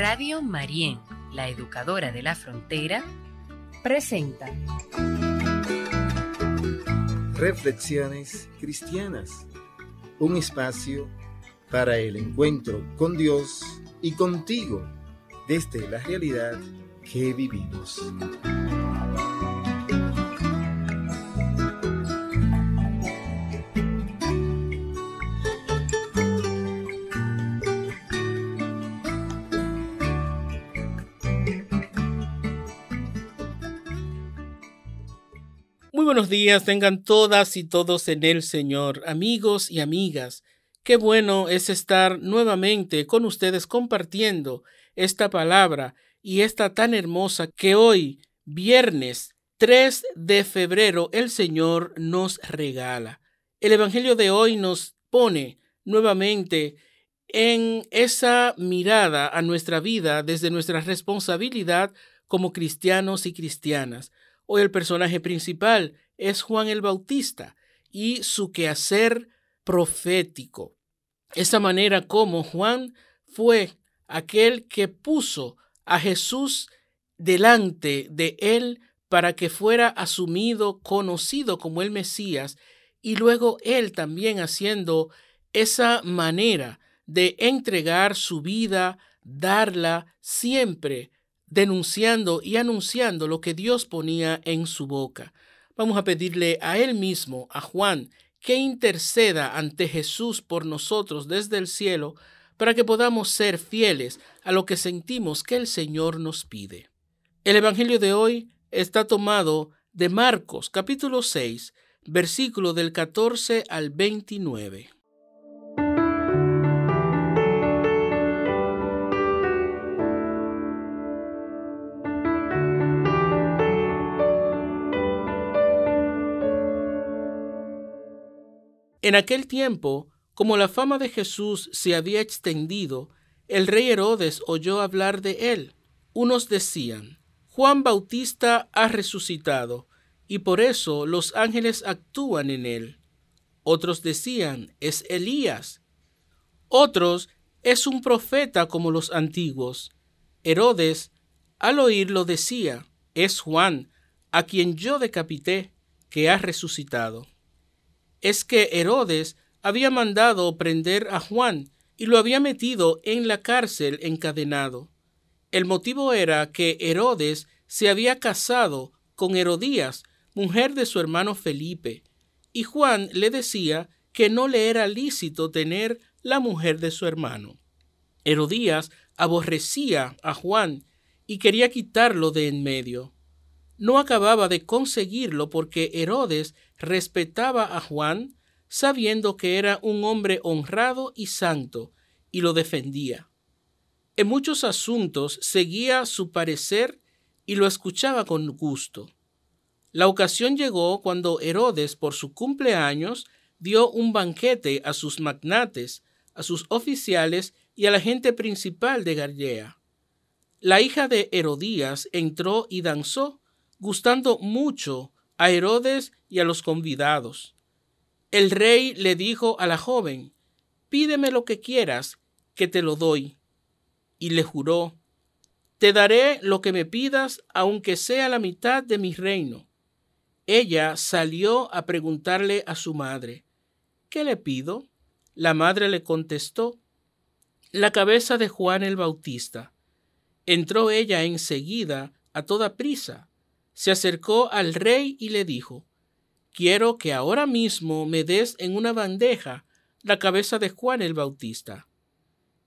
Radio Marién, la educadora de la frontera, presenta Reflexiones Cristianas, un espacio para el encuentro con Dios y contigo desde la realidad que vivimos. Muy buenos días, tengan todas y todos en el Señor, amigos y amigas. Qué bueno es estar nuevamente con ustedes compartiendo esta palabra y esta tan hermosa que hoy, viernes 3 de febrero, el Señor nos regala. El Evangelio de hoy nos pone nuevamente en esa mirada a nuestra vida desde nuestra responsabilidad como cristianos y cristianas. Hoy el personaje principal es Juan el Bautista y su quehacer profético. Esa manera como Juan fue aquel que puso a Jesús delante de él para que fuera asumido, conocido como el Mesías, y luego él también haciendo esa manera de entregar su vida, darla siempre denunciando y anunciando lo que Dios ponía en su boca. Vamos a pedirle a él mismo, a Juan, que interceda ante Jesús por nosotros desde el cielo para que podamos ser fieles a lo que sentimos que el Señor nos pide. El Evangelio de hoy está tomado de Marcos, capítulo 6, versículo del 14 al 29. En aquel tiempo, como la fama de Jesús se había extendido, el rey Herodes oyó hablar de él. Unos decían: Juan Bautista ha resucitado, y por eso los ángeles actúan en él. Otros decían: es Elías. Otros: es un profeta como los antiguos. Herodes, al oírlo, decía: es Juan, a quien yo decapité, que ha resucitado. Es que Herodes había mandado prender a Juan y lo había metido en la cárcel encadenado. El motivo era que Herodes se había casado con Herodías, mujer de su hermano Felipe, y Juan le decía que no le era lícito tener la mujer de su hermano. Herodías aborrecía a Juan y quería quitarlo de en medio. No acababa de conseguirlo porque Herodes respetaba a Juan, sabiendo que era un hombre honrado y santo, y lo defendía. En muchos asuntos seguía su parecer y lo escuchaba con gusto. La ocasión llegó cuando Herodes, por su cumpleaños, dio un banquete a sus magnates, a sus oficiales y a la gente principal de Galilea. La hija de Herodías entró y danzó, gustando mucho a Herodes y a los convidados. El rey le dijo a la joven: pídeme lo que quieras, que te lo doy. Y le juró: te daré lo que me pidas, aunque sea la mitad de mi reino. Ella salió a preguntarle a su madre: ¿qué le pido? La madre le contestó: la cabeza de Juan el Bautista. Entró ella enseguida a toda prisa. Se acercó al rey y le dijo: quiero que ahora mismo me des en una bandeja la cabeza de Juan el Bautista.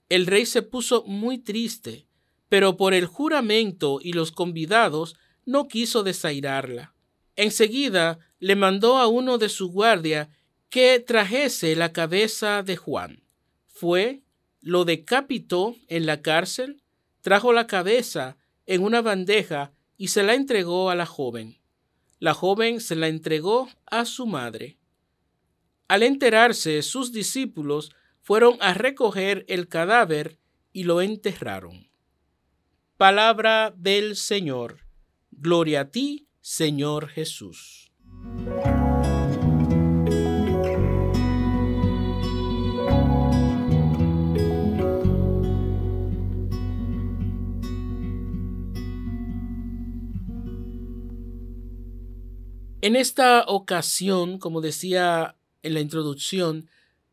El rey se puso muy triste, pero por el juramento y los convidados no quiso desairarla. Enseguida le mandó a uno de su guardia que trajese la cabeza de Juan. Fue, lo decapitó en la cárcel, trajo la cabeza en una bandeja y se la entregó a la joven. La joven se la entregó a su madre. Al enterarse, sus discípulos fueron a recoger el cadáver y lo enterraron. Palabra del Señor. Gloria a ti, Señor Jesús. En esta ocasión, como decía en la introducción,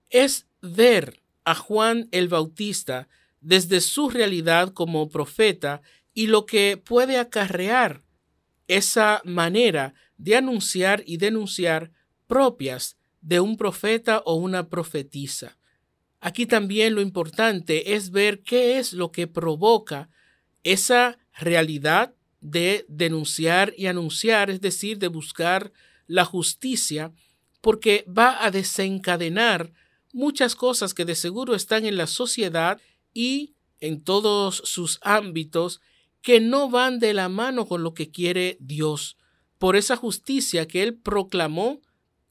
es ver a Juan el Bautista desde su realidad como profeta y lo que puede acarrear esa manera de anunciar y denunciar propias de un profeta o una profetisa. Aquí también lo importante es ver qué es lo que provoca esa realidad de denunciar y anunciar, es decir, de buscar la justicia, porque va a desencadenar muchas cosas que de seguro están en la sociedad y en todos sus ámbitos que no van de la mano con lo que quiere Dios, por esa justicia que Él proclamó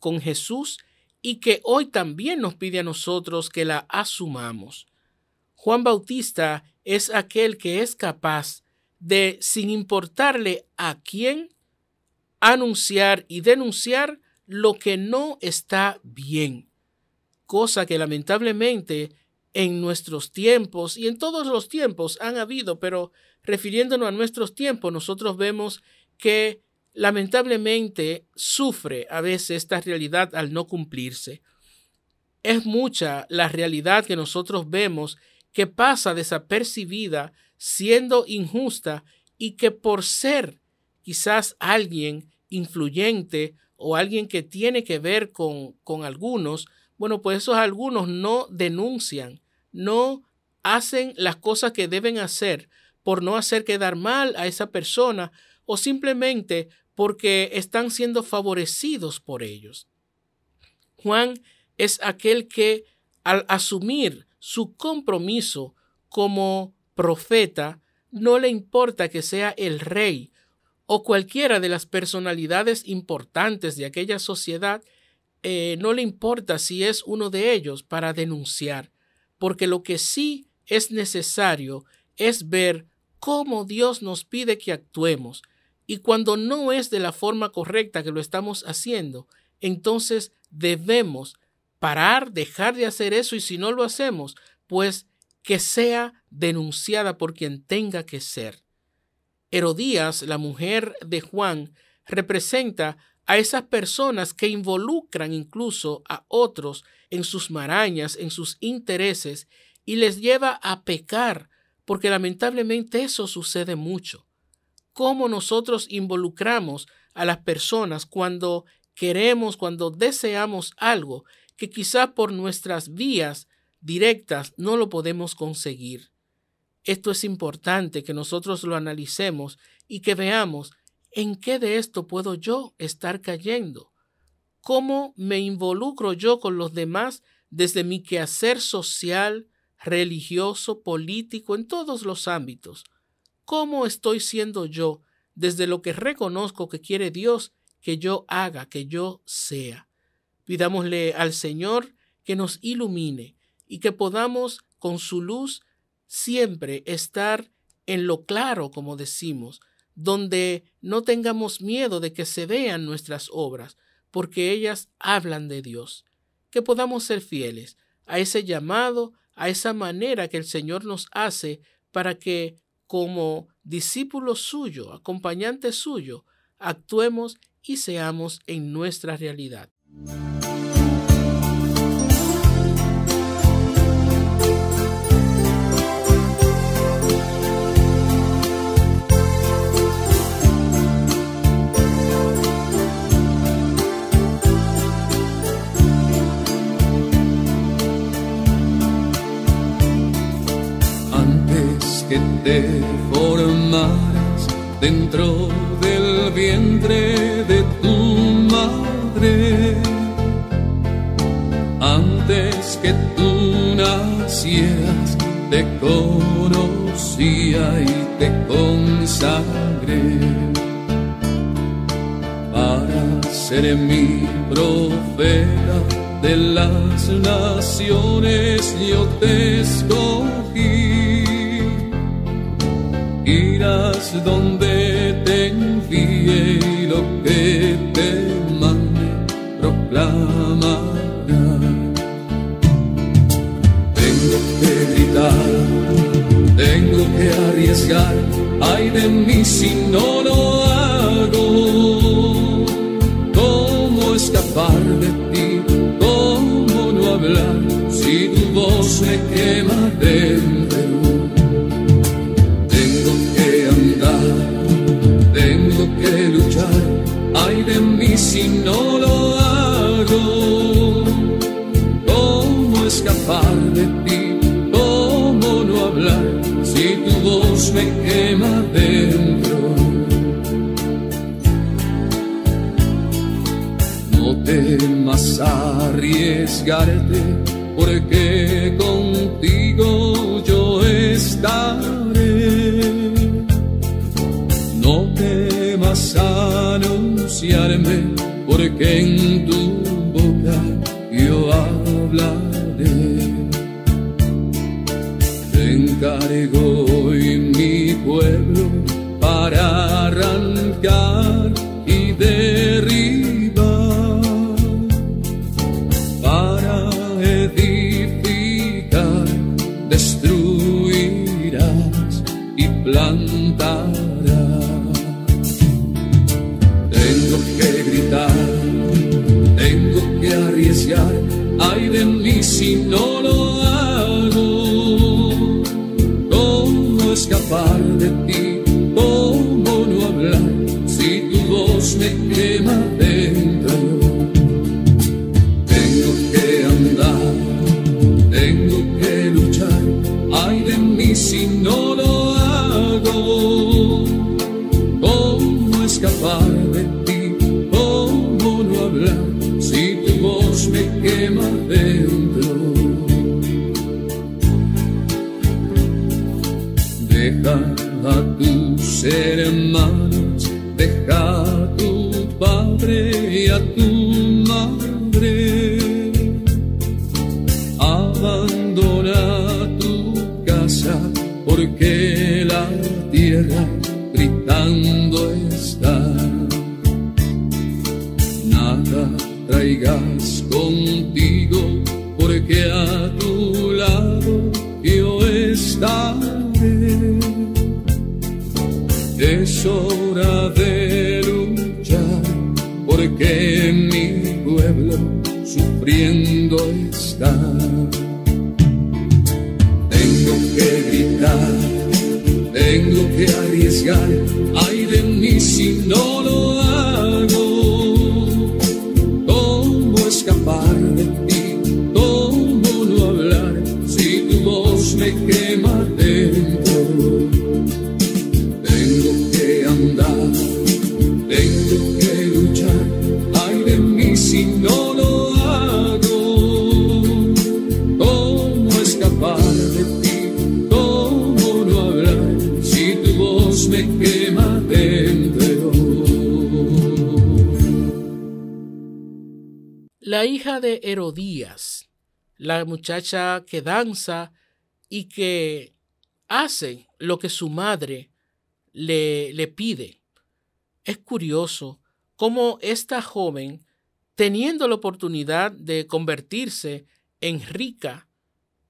con Jesús y que hoy también nos pide a nosotros que la asumamos. Juan Bautista es aquel que es capaz de, sin importarle a quién, anunciar y denunciar lo que no está bien, cosa que lamentablemente en nuestros tiempos y en todos los tiempos han habido, pero refiriéndonos a nuestros tiempos, nosotros vemos que lamentablemente sufre a veces esta realidad al no cumplirse. Es mucha la realidad que nosotros vemos que pasa desapercibida, siendo injusta, y que por ser quizás alguien influyente o alguien que tiene que ver con algunos, bueno, pues esos algunos no denuncian, no hacen las cosas que deben hacer por no hacer quedar mal a esa persona o simplemente porque están siendo favorecidos por ellos. Juan es aquel que, al asumir su compromiso como profeta, no le importa que sea el rey o cualquiera de las personalidades importantes de aquella sociedad, no le importa si es uno de ellos para denunciar, porque lo que sí es necesario es ver cómo Dios nos pide que actuemos. Y cuando no es de la forma correcta que lo estamos haciendo, entonces debemos parar, dejar de hacer eso, y si no lo hacemos, pues que sea denunciada por quien tenga que ser. Herodías, la mujer de Juan, representa a esas personas que involucran incluso a otros en sus marañas, en sus intereses, y les lleva a pecar, porque lamentablemente eso sucede mucho. Cómo nosotros involucramos a las personas cuando queremos, cuando deseamos algo que quizá por nuestras vías directas no lo podemos conseguir. Esto es importante que nosotros lo analicemos y que veamos en qué de esto puedo yo estar cayendo. ¿Cómo me involucro yo con los demás desde mi quehacer social, religioso, político, en todos los ámbitos? ¿Cómo estoy siendo yo desde lo que reconozco que quiere Dios que yo haga, que yo sea? Pidámosle al Señor que nos ilumine y que podamos con su luz siempre estar en lo claro, como decimos, donde no tengamos miedo de que se vean nuestras obras, porque ellas hablan de Dios. Que podamos ser fieles a ese llamado, a esa manera que el Señor nos hace para que como discípulo suyo, acompañante suyo, actuemos y seamos en nuestra realidad. Que te formaras dentro del vientre de tu madre, antes que tú nacieras, te conocía y te consagré para ser mi profeta de las naciones. Yo te escogí. Irás donde te envíe y lo que te mande proclamarás. Tengo que gritar, tengo que arriesgar, ay de mí si no lo hago. hablar si tu voz me quema dentro? Tengo que andar, tengo que luchar, ay de mí si no lo hago. ¿Cómo escapar de ti? ¿Cómo no hablar si tu voz me quema dentro? No temas arriesgarte, porque contigo yo estaré. No temas anunciarme, porque en tu boca yo hablaré. Te encargo hoy mi pueblo para arrancar y derribar, para edificar, destruirás y plantarás. Tengo que gritar, tengo que arriesgar, ay de mí si no lo hago. ¿Cómo escapar de ti? ¿Cómo no hablar si tu voz me quema dentro? Tengo que andar, tengo que luchar, ay de mí si no lo hago. ¿Cómo escapar de ti? ¿Cómo no hablar si tu voz me quema dentro? Deja a tus hermanos, deja a tu padre y a tu madre. Abandona tu casa, porque la tierra gritando está. Nada traigas contigo, porque a tu lado yo estaré. Es hora de luchar, porque mi pueblo sufriendo está. Tengo que gritar, tengo que arriesgar, ay de mí si no lo hago. ¿Cómo escapar de ti? ¿Cómo no hablar si tu voz me quema dentro? Tengo que andar, tengo que luchar, ay de mí si no lo hago. ¿Cómo escapar de ti? ¿Cómo no hablar si tu voz me quema dentro? La hija de Herodías, la muchacha que danza y que hace lo que su madre le pide. Es curioso cómo esta joven, teniendo la oportunidad de convertirse en rica,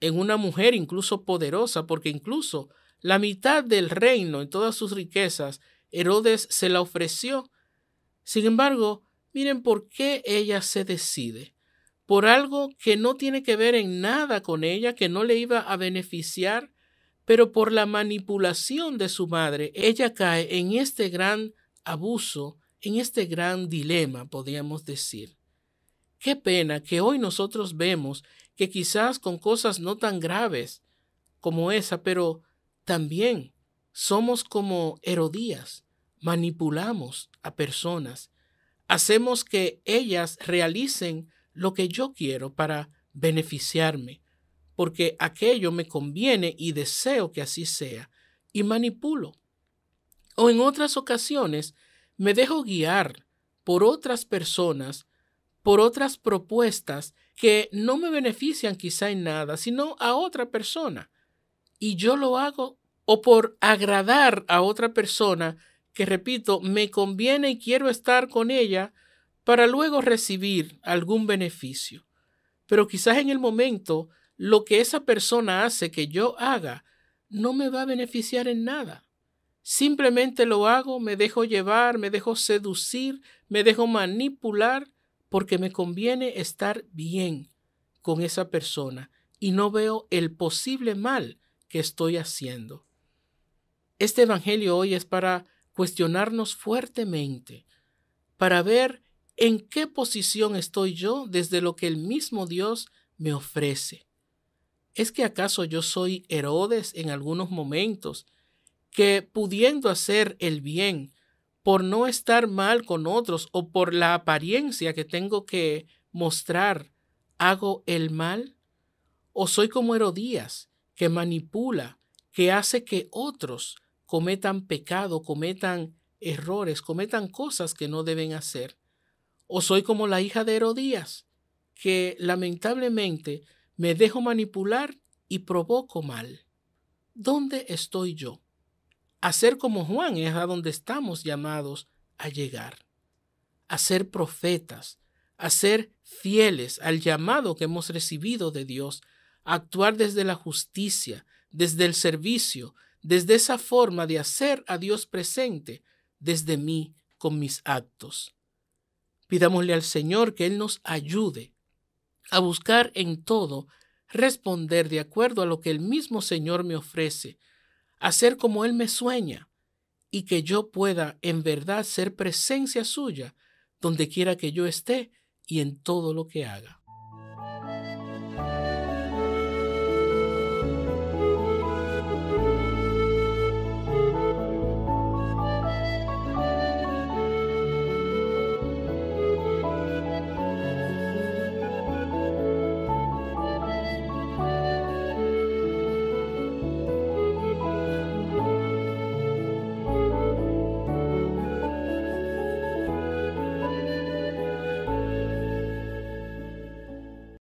en una mujer incluso poderosa, porque incluso la mitad del reino y todas sus riquezas, Herodes se la ofreció. Sin embargo, miren por qué ella se decide. Por algo que no tiene que ver en nada con ella, que no le iba a beneficiar, pero por la manipulación de su madre, ella cae en este gran abuso, en este gran dilema, podríamos decir. Qué pena que hoy nosotros vemos que quizás con cosas no tan graves como esa, pero también somos como Herodías, manipulamos a personas, hacemos que ellas realicen lo que yo quiero para beneficiarme, porque aquello me conviene y deseo que así sea, y manipulo. O en otras ocasiones me dejo guiar por otras personas, por otras propuestas que no me benefician quizá en nada, sino a otra persona. Y yo lo hago o por agradar a otra persona que, repito, me conviene y quiero estar con ella para luego recibir algún beneficio. Pero quizás en el momento lo que esa persona hace que yo haga no me va a beneficiar en nada. Simplemente lo hago, me dejo llevar, me dejo seducir, me dejo manipular porque me conviene estar bien con esa persona y no veo el posible mal que estoy haciendo. Este evangelio hoy es para cuestionarnos fuertemente, para ver en qué posición estoy yo desde lo que el mismo Dios me ofrece. ¿Es que acaso yo soy Herodes en algunos momentos, que pudiendo hacer el bien, por no estar mal con otros o por la apariencia que tengo que mostrar, hago el mal? ¿O soy como Herodías, que manipula, que hace que otros cometan pecado, cometan errores, cometan cosas que no deben hacer? ¿O soy como la hija de Herodías, que lamentablemente me dejo manipular y provoco mal? ¿Dónde estoy yo? A ser como Juan es a donde estamos llamados a llegar, a ser profetas, a ser fieles al llamado que hemos recibido de Dios, a actuar desde la justicia, desde el servicio, desde esa forma de hacer a Dios presente desde mí con mis actos. Pidámosle al Señor que Él nos ayude a buscar en todo responder de acuerdo a lo que el mismo Señor me ofrece, a ser como Él me sueña, y que yo pueda en verdad ser presencia suya donde quiera que yo esté y en todo lo que haga.